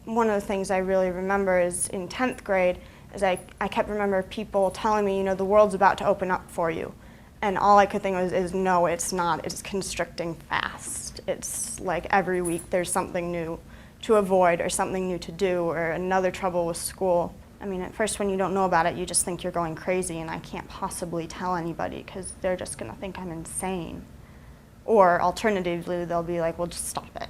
one of the things I really remember is in 10th grade, is I kept remember people telling me, the world's about to open up for you. And all I could think is no, it's not. It's constricting fast. It's like every week there's something new to avoid or something new to do or another trouble with school. I mean, at first when you don't know about it, you just think you're going crazy and I can't possibly tell anybody because they're just going to think I'm insane. Or alternatively, they'll be like, well, just stop it.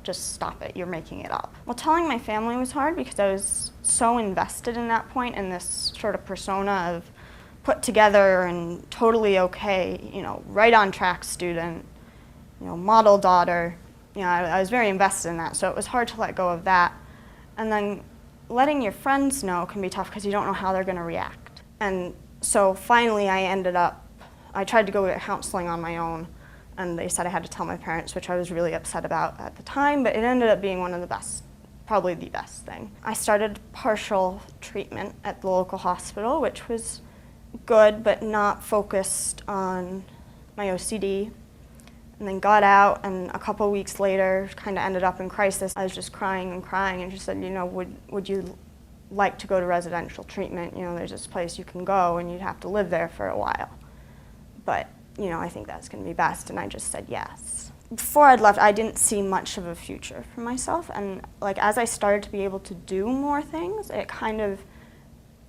Just stop it, you're making it up. Well, telling my family was hard because I was so invested in that point in this sort of persona of put together and totally okay, right on track student, model daughter. I was very invested in that, so it was hard to let go of that. And then letting your friends know can be tough because you don't know how they're going to react. And so finally I tried to go get counseling on my own. And they said I had to tell my parents, which I was really upset about at the time, but it ended up being one of the best, probably the best thing. I started partial treatment at the local hospital, which was good, but not focused on my OCD. And then got out, and a couple weeks later, kind of ended up in crisis. I was just crying and crying, and she said, would you like to go to residential treatment? There's this place you can go, and you'd have to live there for a while. But I think that's going to be best, and I just said yes. Before I'd left, I didn't see much of a future for myself, and as I started to be able to do more things, it kind of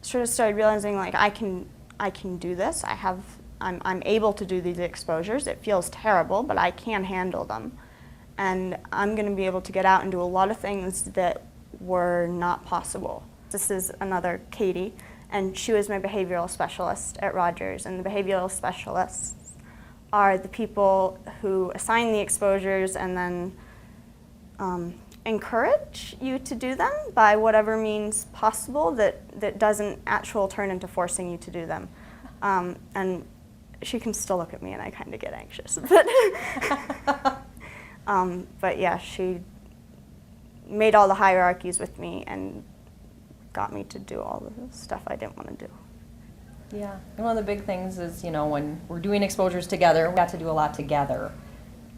sort of started realizing I can do this. I'm able to do these exposures. It feels terrible, but I can handle them, and I'm going to be able to get out and do a lot of things that were not possible. This is another Katie, and she was my behavioral specialist at Rogers, and the behavioral specialists are the people who assign the exposures and then encourage you to do them by whatever means possible that doesn't actually turn into forcing you to do them. And she can still look at me and I kind of get anxious. But yeah, she made all the hierarchies with me and got me to do all the stuff I didn't want to do. Yeah, and one of the big things is, when we're doing exposures together, we got to do a lot together.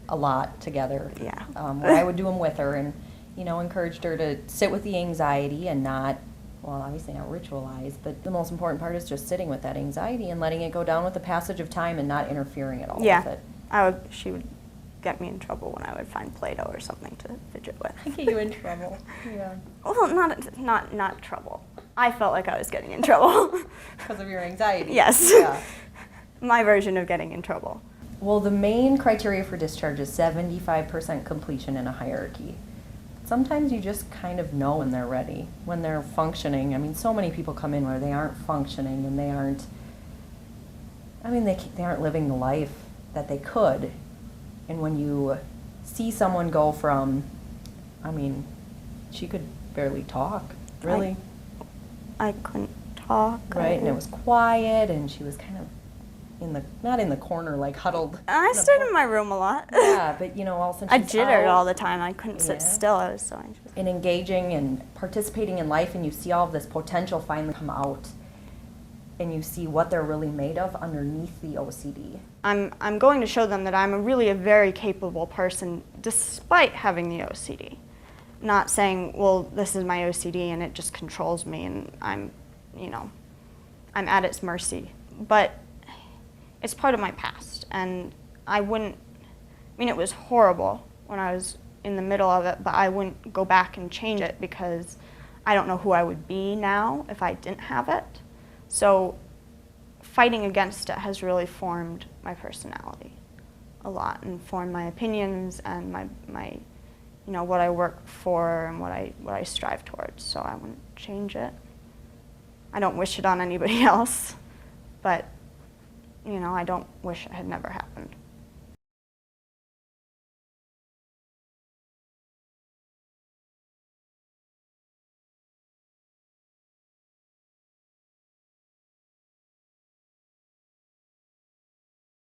Yeah. Where I would do them with her and, encouraged her to sit with the anxiety and not, obviously not ritualize, but the most important part is just sitting with that anxiety and letting it go down with the passage of time and not interfering at all with it. She would get me in trouble when I would find Play-Doh or something to fidget with. I get you in trouble. Yeah. Well, not trouble. I felt like I was getting in trouble. Because of your anxiety? Yes. Yeah. My version of getting in trouble. Well, the main criteria for discharge is 75% completion in a hierarchy. Sometimes you just kind of know when they're ready, when they're functioning. I mean, so many people come in where they aren't functioning and they aren't living the life that they could. And when you see someone go from, she could barely talk, really. I couldn't talk. Right, and it was quiet, and she was kind of not in the corner, huddled. I stayed in my room a lot. Yeah, but all of a sudden I jittered all the time. I couldn't sit still. I was so anxious. And engaging and participating in life, and you see all of this potential finally come out, and you see what they're really made of underneath the OCD. I'm going to show them that I'm really a very capable person despite having the OCD. Not saying, well, this is my OCD and it just controls me and I'm at its mercy. But it's part of my past, and it was horrible when I was in the middle of it, but I wouldn't go back and change it because I don't know who I would be now if I didn't have it. So fighting against it has really formed my personality a lot and formed my opinions and my what I work for and what I strive towards. So I wouldn't change it. I don't wish it on anybody else, but I don't wish I had never had